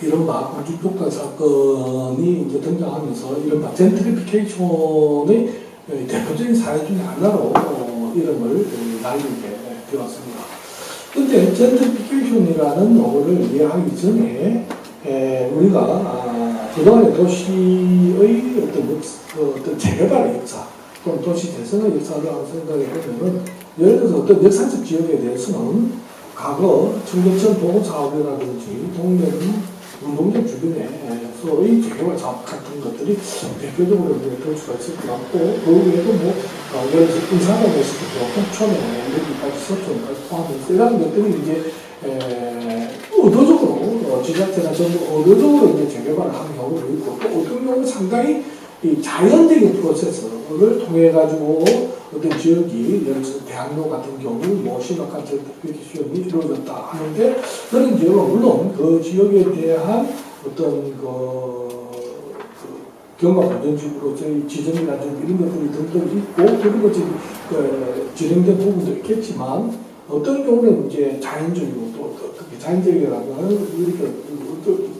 이른바 공중독발 사건이 이제 등장하면서 이른바 젠트리피케이션의 대표적인 사례 중에 하나로 이름을 날리게 되었습니다. 그런데 젠트리피케이션이라는 용어를 이해하기 전에 우리가 그동안의 도시의 어떤 재개발의 역사, 또는 도시 재생의 역사를 생각해 보면은, 예를 들어서 어떤 역사적 지역에 대해서는 과거 청계천 도보사업이라든지 동네 운동장 주변에서의 재개발 사업 같은 것들이 대표적으로 볼 수가 있을 것 같고, 그 외에도 뭐 예를 들어서 인사동에서부터 홍천에 여기까지 서촌까지 포함해서 이런 것들이 이제 의도적으로 지자체나 정부 의도적으로 이제 재개발을 하는 경우도 있고, 또 어떤 경우는 상당히 이 자연적인 프로세스를 통해 가지고 어떤 지역이 예를 들어서 대학로 같은 경우 뭐 심각한 젠트리피케이션이 이루어졌다 하는데, 그런 지역은 물론 그 지역에 대한 어떤 경과 발전식으로 저희 지정이라든지 이런 것들이 등등 있고, 그런 것들이 진행된 부분도 있겠지만, 어떤 경우는 이제 자연적이고, 또 어떻게 자연적이라고 하는 이렇게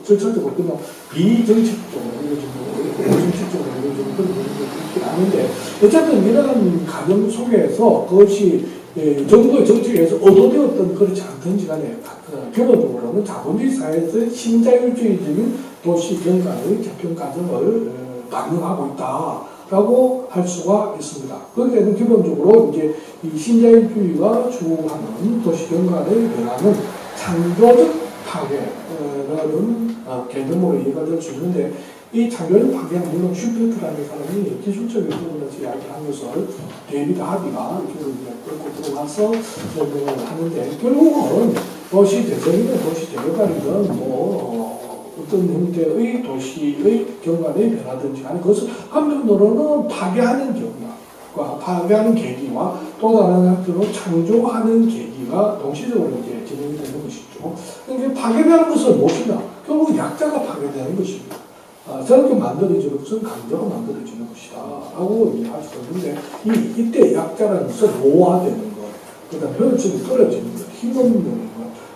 절차적으로 그냥 비정식적으로 이루어지고, 정식적으로 이루어지는 그런 부분도 있긴 하는데, 어쨌든 이런 과정 속에서 그것이 정부의 정책에서 의도되었던 그렇지 않든지 간에 결론적으로는 자본주의 사회에서 신자유주의적인 도시 경관의 재편 과정을 반영하고 있다라고 할 수가 있습니다. 그렇게는 기본적으로 이제 이 신자유주의가 추구하는 도시 경관의 변화는 창조적 파괴라는 개념으로 이해가 될 수 있는데, 이 창조적 파괴는 물론 슈페트라는 사람이 기술적인 부분에서 이야기한 것을 데이비드 하비가 이쪽으로 끌고 들어가서 설명을 하는데, 결국은 도시 재생이든 도시 재개발이든 어떤 형태의 도시의 경관의 변화든지 간에 그것을 한편으로는 파괴하는 경우와 파괴하는 계기와 또 다른 한편으로 창조하는 계기가 동시적으로 이제 진행이 되는 것이죠. 그러니까 파괴되는 것은 무엇이냐? 결국 약자가 파괴되는 것입니다. 저렇게 만들어지는 것은 강자가 만들어지는 것이다 라고 이해할 수 있는데, 이때 약자라는 것은 노화되는 것, 그 다음 효율성이 떨어지는 것, 힘없는 것,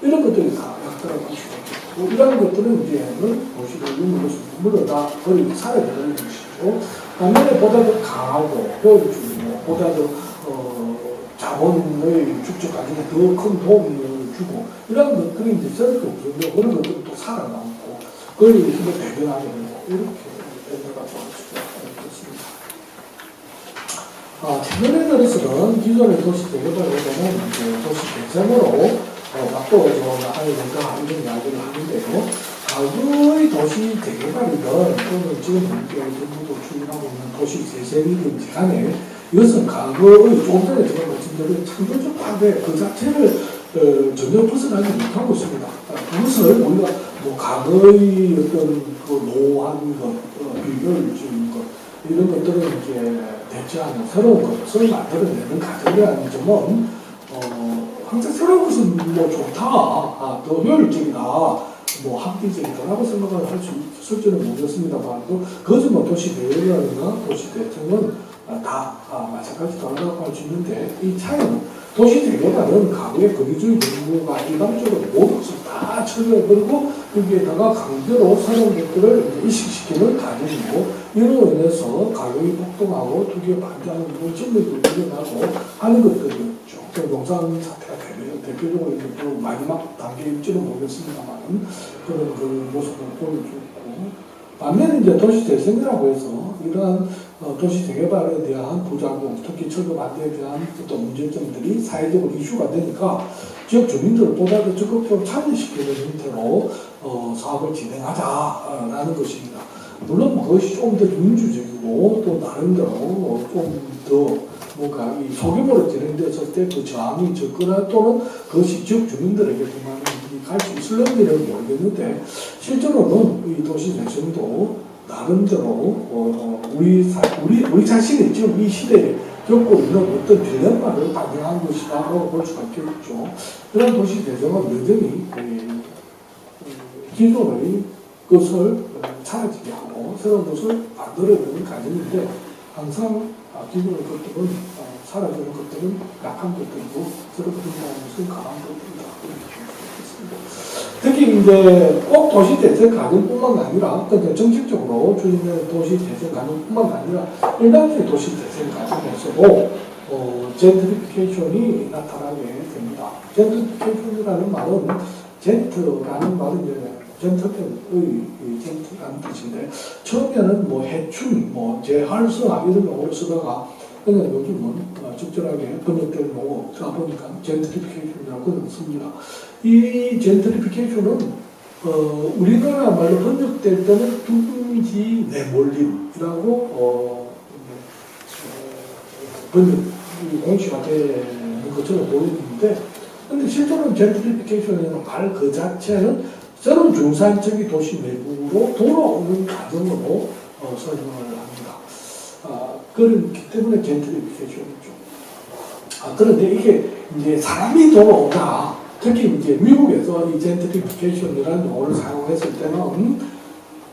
이런 것들이 다 약자라고 할 수가 있고, 이런 것들은 이제는 도시를 유물로서 물러다 버리고 사라져버리는 것이죠. 반면에 보다 더 강하고 효율적이고 보다 더 자본의 축적 과정에 더 큰 도움을 주고, 이런 것들이 이제 저렇게 없어지고, 그런 것들이 또 살아남고 그걸 힘을 대변하게 되고, 이렇게 된다고 할 수가 있습니다. 최근에 들어서는 기존의 도시 재개발보다는 도시 개성으로 바꿔서 나가야 된다 이런 이야기를 하는데요. 과거의 도시 재개발이든 또는 지금 정부도 추진하고 있는 도시 재생이든지 간에, 이것은 과거의 조금 전에 제가 말씀드린 창조적 파괴 그 자체를 전혀 벗어나지 못하고 있습니다. 그것을 우리가 과거의 어떤 노한 것, 비효율적인 것, 이런 것들은 이제 대체하는 새로운 것을 만들어내는 과정이라는 점은 항상 새로운 것은 좋다, 더 효율적이다, 합리적이다라고 생각을 할 수 있을지는 모르겠습니다만, 그것은 도시 대열이나 도시 대청은 다 마찬가지다라고 할 수 있는데, 이 차이는 도시 재개발은 과거의 권위주의 정부가 일방적으로 모든 것을 다 철거해버리고 여기에다가 강제로 새로운 것들을 이식시키는 과정이고, 이로 인해서 가격이 폭등하고 투기에 반대하는 그런 진물들이 일어나고 하는 것들이었죠. 농산 사태가 대표적으로 마지막 단계일지는 모르겠습니다만 그런 그 모습을 보여줬고, 반면에 이제 도시 재생이라고 해서 이러한 도시 재개발에 대한 부작용, 특히 철거 반대에 대한 어떤 문제점들이 사회적으로 이슈가 되니까 지역 주민들을 보다 더 적극적으로 참여시키는 형태로 사업을 진행하자라는 것입니다. 물론 그것이 좀 더 민주적이고 또 나름대로 좀 더 뭔가 이 소규모로 진행됐을 때 그 저항이 적거나 또는 그것이 지역 주민들에게 그만한 일이 갈 수 있을런지는 모르겠는데, 실제로는 이 도시 재생도 나름대로 우리 자신이 지금 이 시대에 겪고 있는 어떤 딜레마를 반영한 것이라고 볼 수가 있겠죠. 그런 도시 재생은 여전히 기존의 것을 사라지게 하고 새로운 것을 만들어내는 과정인데, 항상 기존의 것들은 사라지는 것들은 약한 것들이고 새롭게 등장하는 것은 강한 것들이다, 이렇게 생각했습니다. 특히 이제 꼭 도시 재생 과정뿐만 아니라, 그러니까 정책적으로 추진되는 도시 재생 과정뿐만 아니라 일반적인 도시 재생 과정에서도 젠트리피케이션이 나타나게 됩니다. 젠트리피케이션이라는 말은 젠트라는 말은 이제 젠트의 젠트라는 뜻인데, 처음에는 해충, 재활성화 이런 용어를 쓰다가 그냥 요즘은 적절하게 번역된 용어가 보니까 젠트리피케이션이라고 씁니다. 이 젠트리피케이션은 우리나라 말로 번역될 때는 둥지 내몰림이라고 번역이 공시가 되는 것처럼 보이는데, 근데 실제로는 젠트리피케이션이라는 말 그 자체는 새로운 중산층이 도시 내부로 돌아오는 과정으로 설명을 합니다. 그렇기 때문에 젠트리피케이션이죠. 그런데 이게 이제 사람이 돌아오다, 특히 이제 미국에서 이 젠트리피케이션이라는 용어를 사용했을 때는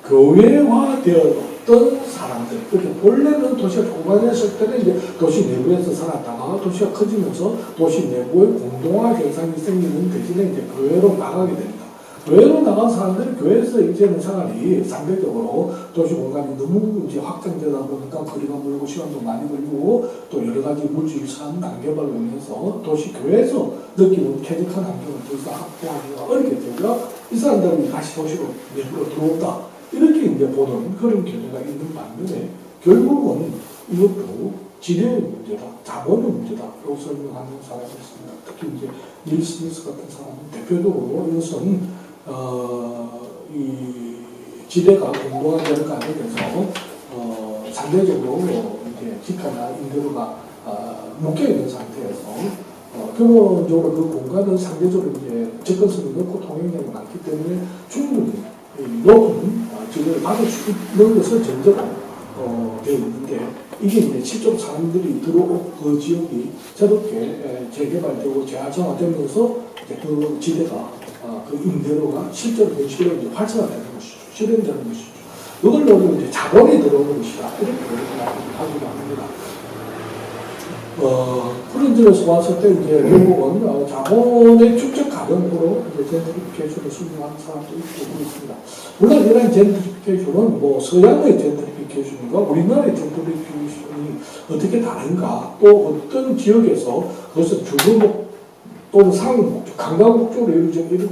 교회화되었던 사람들, 그렇게 원래는 도시가 조만했을 때는 이제 도시 내부에서 살았다가 도시가 커지면서 도시 내부의 공동화 현상이 생기는 대신에 이제 교회로 나가게 됩니다. 교회로 나간 사람들은 교회에서 이제는 생활이 상대적으로 도시 공간이 너무 이제 확장되다 보니까 거리가 멀고 시간도 많이 걸리고 또 여러 가지 물질산 단계별로 인해서 도시 교회에서 느끼는 쾌적한 환경을 더 이상 확보하기가 어렵게 되고요. 이 사람들이 다시 도시로 내부로 들어온다, 이렇게 이제 보는 그런 견해가 있는 반면에, 결국은 이것도 지뢰의 문제다, 자본의 문제다라고 설명하는 사람이 있습니다. 특히 이제 닐 스미스 같은 사람은 대표적으로 이것은 이 지뢰가 공동화 되는 과정에서 상대적으로 이제 기카나 인도가 묶여 있는 상태에서 기본적으로 그 공간은 상대적으로 이제 접근성이 높고 통행량이 많기 때문에 충분히 높은 지뢰를 받을 수 있는 것은 전제로 되어 있는데 이게 이제 실제로 사람들이 들어오고 그 지역이 새롭게 재개발되고 재활성화되면서 그 지대가 그 임대료가 실제로 현실로 이제 활성화되는 것이죠. 실현되는 것이죠. 이걸로 이제 자본이 들어오는 것이다. 이렇게 하기도 합니다. 그런 점에서 봤을 때 이제 미국은 자본의 축적 가능으로 이제 젠트리피케이션을 수행하는 사람도 있고 있습니다. 물론 이러한 젠트리피케이션은 뭐 서양의 젠트리피케이션과 우리나라의 젠트리피케이션이 어떻게 다른가, 또 어떤 지역에서 그것은 주거목 또는 상업목, 관광목적으로 이루어진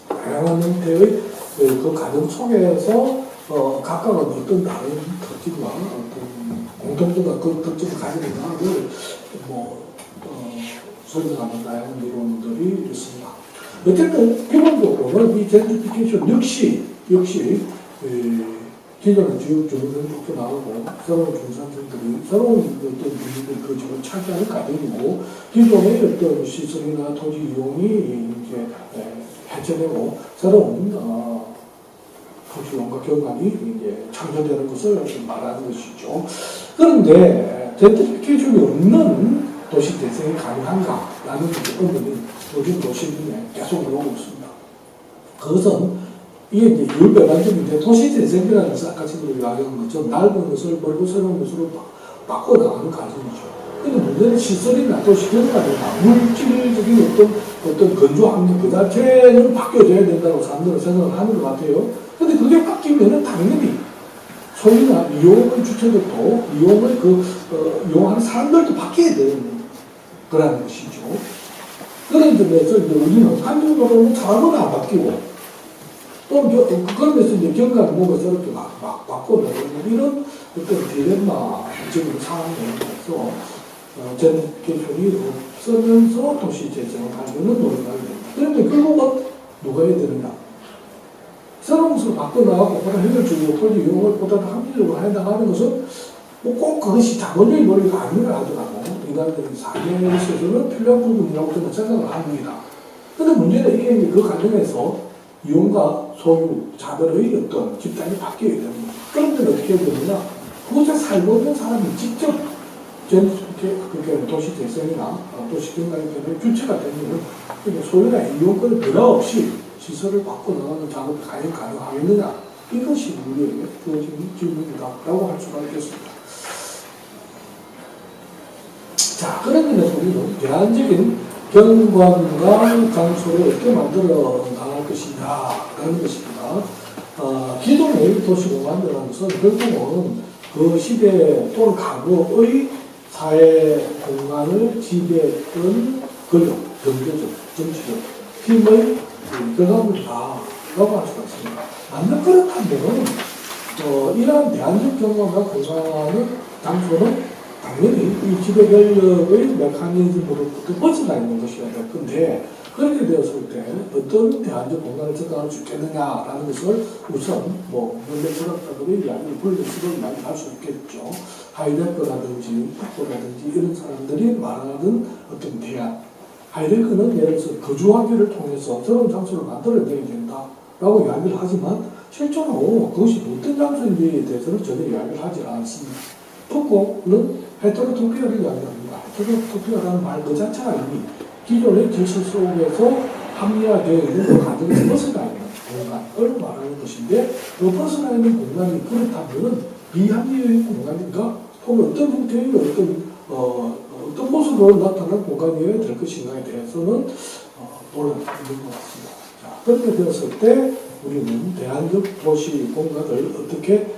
다양한 형태의 그 과정 속에서 각각은 어떤 다른 특징과 어떤 공통점과 그 특징을 가지고 있다를 설명하는 다양한 이론들이 있습니다. 어쨌든 기본적으로는 이 젠트리피케이션 역시 기존의 지역 주민들은 쫓겨나가고 새로운 중산층들이 새로운 어떤 주민들 그 지역을 차지하는 과정이고 기존의 어떤 시설이나 토지 이용이 이제 해체되고 새로운 토지용과 경관이 이제 창조되는 것을 말하는 것이죠. 그런데 젠트리피케이션이 없는 도시 대생이 가능한가라는 의문이 요즘 도시에 계속 나오고 있습니다. 그것은 이게 이제 율배반적인데 도시 대생이라는 것은 아까 지금 이야기한 것처럼 넓은 것을 멀고 새로운 것으로 바꿔나가는 과정이죠. 근데 문제는 시설이나 도시 경관이나 물질적인 어떤 건조 환경 그 자체는 바뀌어져야 된다고 사람들은 생각을 하는 것 같아요. 근데 그게 바뀌면은 당연히 소유나 이용의 주체들도 이용을 이용하는 사람들도 바뀌어야 되는 거라는 것이죠. 그런 점에서 이제 우리는 한쪽으로는 사람은 안 바뀌고 또 그러면서 이제 경관 뭔가 저렇게 막 바꿔나가는 이런 어떤 딜레마적인 상황에서 젠트리피케이션이 없으면서 도시 재생을 하려는 노력을 하게 됩니다. 그런데 결국은 누가 해야 되느냐? 새로운 것을 바꿔나가고 보다 해결주고 토지 이용을 보다 합리적으로 해나가는 것은 꼭 그것이 자본적인 노력이 아니라 하더라도 인간적인 삶에 있어서는 필요한 부분이라고 저는 생각을 합니다. 그런데 문제는 이게 이제 그 과정에서 이용과 소유, 자별의 어떤 집단이 바뀌어야 되는 거죠. 그런 데는 어떻게 해야 되느냐? 그곳에 살고 있는 사람이 직접 그게 도시 재생이나 도시 경관의 주체가 되면 소유나 이용권을 변화 없이 시설을 바꿔나가는 작업이 과연 가능하겠느냐? 이것이 우리에게 주어진 질문이다라고 할 수가 있겠습니다. 자, 그런 면에서 우리는 제한적인 경관과 장소를 어떻게 만들어 나갈 것이냐라는 것입니다. 기존의 도시공간이라는 것은 결국은 그 시대 또는 과거의 사회 공간을 지배했던 권력, 경제적, 정치적 힘의 결과물이다라고 할 수가 있습니다. 만약 그렇다면 이러한 대안적 경관과 공간의 장소는 당연히 이 지배 권력의 메커니즘으로부터 벗어나 있는 것이어야 될 건데 그렇게 되었을 때 어떤 대안적 공간을 생각할 수 있겠느냐라는 것을 우선 현대 철학자들의 이야기를 불러서도 이야기할 수 있겠죠. 하이데거라든지 푸코라든지 이런 사람들이 말하는 어떤 대안. 하이데거는 예를 들어서 거주하기를 통해서 새로운 장소를 만들어내야 된다라고 이야기를 하지만 실제로 그것이 어떤 장소인지에 대해서는 전혀 이야기를 하지 않습니다. 푸코는 헤테로토피아를 이야기합니다. 헤테로토피아라는 말 그 자체가 이미 기존의 질서 속에서 합리화되어 있는 그 과정에서 벗어나 있는 공간을 말하는 것인데 그 벗어나 있는 공간이 그렇다면 비합리적인 공간인가? 혹은 어떤 형태의 어떤 모습으로 나타난 공간이어야 될 것인가에 대해서는 논란이 있는 것 같습니다. 자, 그렇게 되었을 때 우리는 대안적 도시 공간을 어떻게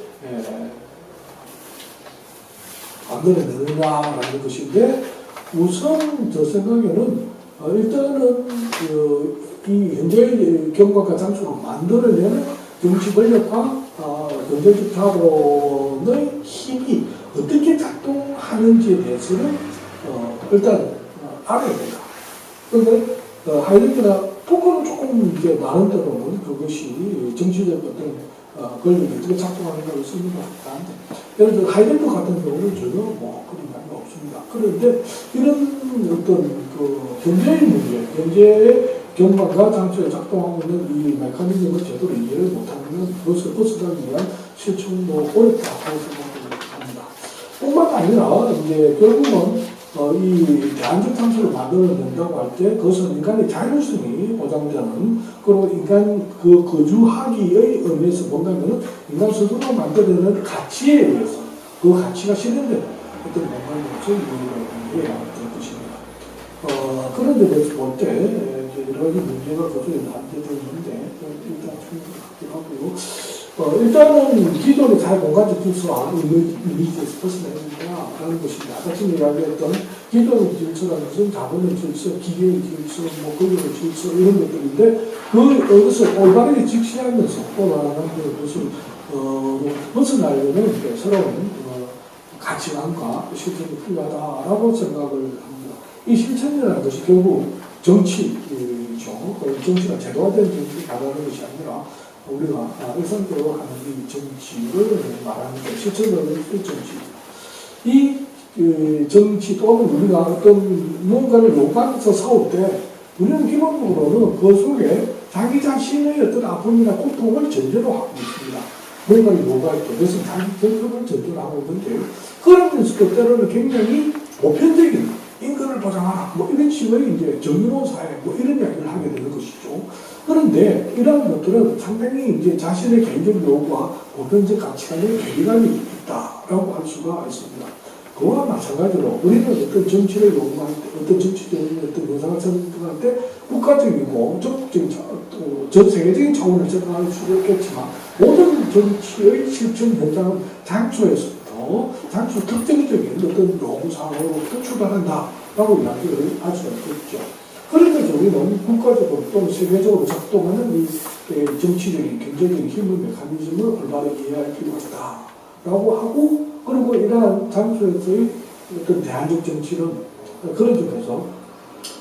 만들어내느냐라는 것인데 우선 저 생각에는 일단은 이 현재의 경관과 장소를 만들어내는 정치 권력과 경제적 자본의 힘이 어떻게 작동하느냐 하는지에 대해서는 일단 알아야 된다. 그런데 하이든크나 포커는 조금 이제 나름대로는 그것이 정치적 어떤 권력이 어떻게 작동하는가를 쓰는 것 같다 한데, 예를 들어 하이든크 같은 경우는 전혀 뭐 그런 말이 없습니다. 그런데 이런 어떤 그 경제의 문제, 경제의 경관과 장치에 작동하고 있는 이 메커니즘을 제대로 이해를 못하면 그것을 벗어나기 위한 실천도 어렵다고 생각합니다. 뿐만 아니라 이제 결국은 이 대안적 장소를 만들어낸다고 할 때 그것은 인간의 자율성이 보장되는, 그리고 인간 그 거주하기의 의미에서 본다면 인간 스스로 만들어내는 가치에 의해서 그 가치가 실현되는 어떤 공간으로서 이루어져야 될 것입니다. 그런 데 대해서 볼 때 여러 가지 문제가 도저히 안되고 있는데 일단 충분히 하고요. 일단은 기존의 자유공간적 질서와 이미지에서 벗어나야 된다라는 것입니다. 아까 전에 이야기했던 기존의 질서라는 것은 자본의 질서, 기계의 질서, 뭐 권력의 질서 이런 것들인데 그것을 올바르게 직시하면서 올바르게 그것을 벗어나려면 새로운 가치관과 실천이 필요하다라고 생각을 합니다. 이 실천이라는 것이 결국 정치이죠. 정치가 제도화된 정치를 말하는 것이 아니라 우리가 일상적으로 하는 이 정치를 말하는 것, 실천을 하는 정치입니다. 이 정치 또는 우리가 어떤 무언가를 요구하면서 싸울 때 우리는 기본적으로는 그 속에 자기 자신의 어떤 아픔이나 고통을 전제로 하고 있습니다. 뭔가를 요구할 때 그것은 자기 결핍을 전제로 하고 있는데, 그러면서도 때로는 굉장히 보편적인 인권을 보장하라 뭐 이런 식의 이제 정의로운 사회 뭐 이런 이야기를 하게 되는 것이죠. 그런데 이러한 것들은 상당히 이제 자신의 개인적 요구와 보편적 가치관의 괴리감이 있다라고 할 수가 있습니다. 그와 마찬가지로 우리는 어떤 정치를 요구할 때, 어떤 정치적인 어떤 영상을 선택할 때 국가적이고 적극적인 전 세계적인 차원을 생각할 수도 있겠지만, 모든 정치의 실천 현장은 장소에서부터 장소 특정적인 어떤 요구사항으로부터 출발한다라고 이야기를 할 수가 있겠죠. 그러면서 우리는 국가적으로 또는 세계적으로 작동하는 이 정치적인, 경제적인 힘의 메커니즘을 올바르게 이해할 필요가 있다라고 하고, 그리고 이러한 장소에서의 어떤 대안적 정치는 그런 점에서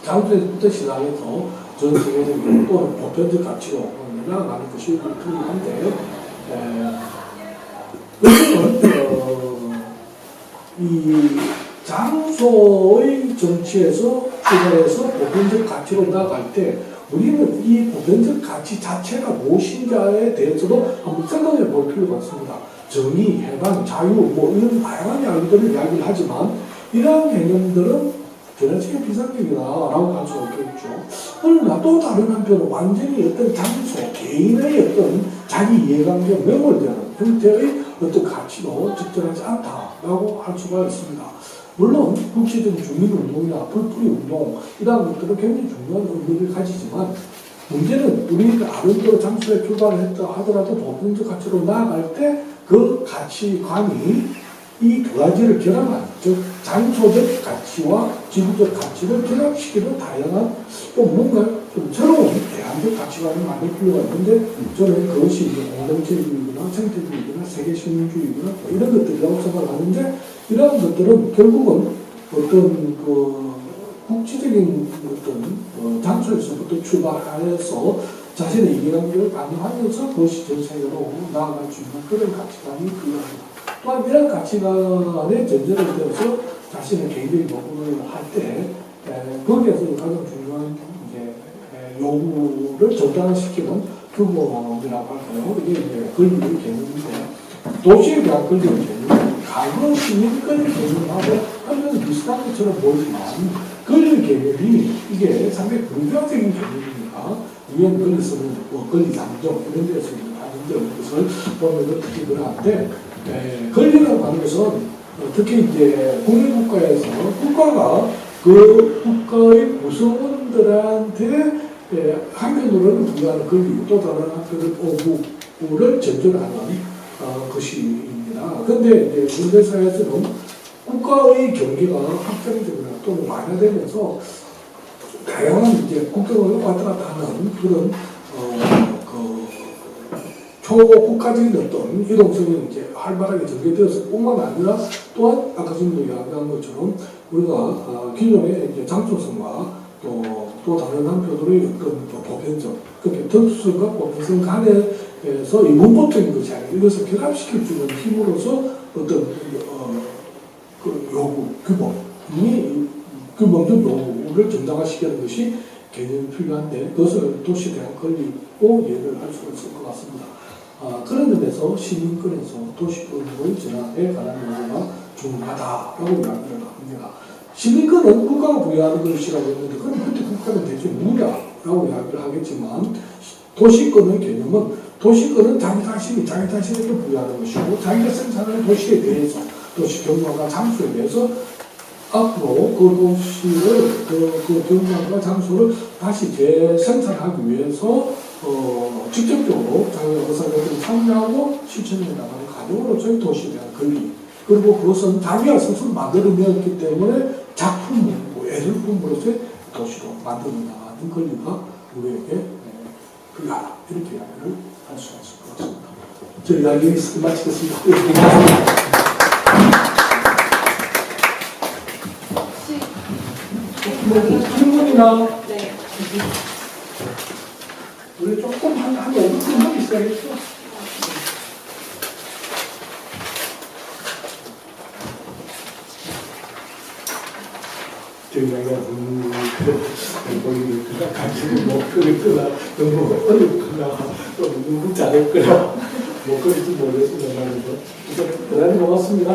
장소에서부터 시작해서 전 세계적인 또는 보편적 가치로 나아가는 것이 필요한데, 요즘은 이 장소의 정치에서 출발해서 보편적 가치로 나아갈 때 우리는 이 보편적 가치 자체가 무엇인가에 대해서도 한번 생각해 볼 필요가 있습니다. 정의, 해방, 자유 뭐 이런 다양한 이야기들을 이야기를 하지만 이러한 개념들은 지나치게 비상적이다라고 할 수가 있겠죠. 그러나 또 다른 한편으로 완전히 어떤 장소, 개인의 어떤 자기 이해관계에 매몰되는 형태의 어떤 가치도 적절하지 않다라고 할 수가 있습니다. 물론 국제적인 주민운동이나 불풀이운동 이러한 것들은 굉장히 중요한 의미를 가지지만, 문제는 우리가 아름다운 장소에 출발을 했다 하더라도 보편적 가치로 나아갈 때 그 가치관이 이 두 가지를 결합한, 즉 장소적 가치와 지구적 가치를 결합시키는 다양한 또 뭔가 좀 새로운 대안적 가치관을 만들 필요가 있는데, 저는 그것이 이제 공동체주의나 생태주의나 세계시민주의나 이런 것들이라고 생각하는데, 이러한 것들은 결국은 어떤 그 국지적인 어떤 장소에서부터 출발해서 자신의 이해관계를 반영하면서 그것이 전 세계로 나아갈 수 있는 그런 가치관이 필요합니다. 또한 이런 가치관의 전제를 들어서 자신의 개인적인 요구를 할 때 거기에서 가장 중요한 이제 요구를 전달시키는 규모라고 할까요? 이게 이제 권리의 개념인데, 도시에 대한 권리의 개념은 과거 시민권의 개념하고 완전 비슷한 것처럼 보이지만 권리의 개념이 이게 상당히 불교적인 개념이니까 유엔 권리서는 권리 잠정 이런 데서 하는데 그것을 보면 특히 그러한데, 권리라고 하는 것은 특히 이제 국민국가에서 국가가 그 국가의 구성원들한테 한편으로는 부여하는 권리, 또 다른 한편으로는 의무를 전제하는 것입니다. 그런데 이제 현대사회에서는 국가의 경계가 확장되거나 또는 완화되면서 다양한 이제 국경을 왔다 갔다 하는 그런 국가적인 어떤 이동성이 이제 활발하게 전개되었을 뿐만 아니라 또한 아까 지금도 이야기한 것처럼 우리가 기존의 이제 장소성과 또 다른 한편으로의 어떤 보편적, 그렇게 특수성과 보편성 간에서 이 문법적인 것이 아니라 이것을 결합시킬 수 있는 힘으로서 어떤 그 요구, 규범적 요구를 정당화시키는 것이 개념이 필요한데 그것을 도시에 대한 권리로 이해를 할 수가 있을 것 같습니다. 그런 점에서 시민권에서 도시권으로의 전환에 관한 요구가 중요하다라고 이야기를 합니다. 시민권은 국가가 부여하는 것이라고 했는데 그럼 그때 국가는 대체 누구냐라고 이야기를 하겠지만 도시권의 개념은 도시권은 자기 자신에게 부여하는 것이고 자기가 생산하는 도시에 대해서 도시 경관과 장소에 대해서 앞으로 그 도시를 그 경관과 장소를 다시 재생산하기 위해서 직접적으로 자기가 의사결정을 참여하고 실천해 나가는 과정으로서의 도시에 대한 권리, 그리고 그것은 자기가 스스로 만들어내었기 때문에 작품이고 예술품으로서의 도시로 만들어 나가는 권리가 우리에게 필요하다, 이렇게 이야기를 할 수가 있을 것 같습니다. 저 이야기 마치겠습니다. 질문이나 네. 우리 조금 한 5분만 있어야겠죠? 저희가 거기를 가지고 못 끓였거나 너무 어렵거나 또 너무 잘했거나 못 끓일지 모르겠습니다. 그래서 대단히 고맙습니다.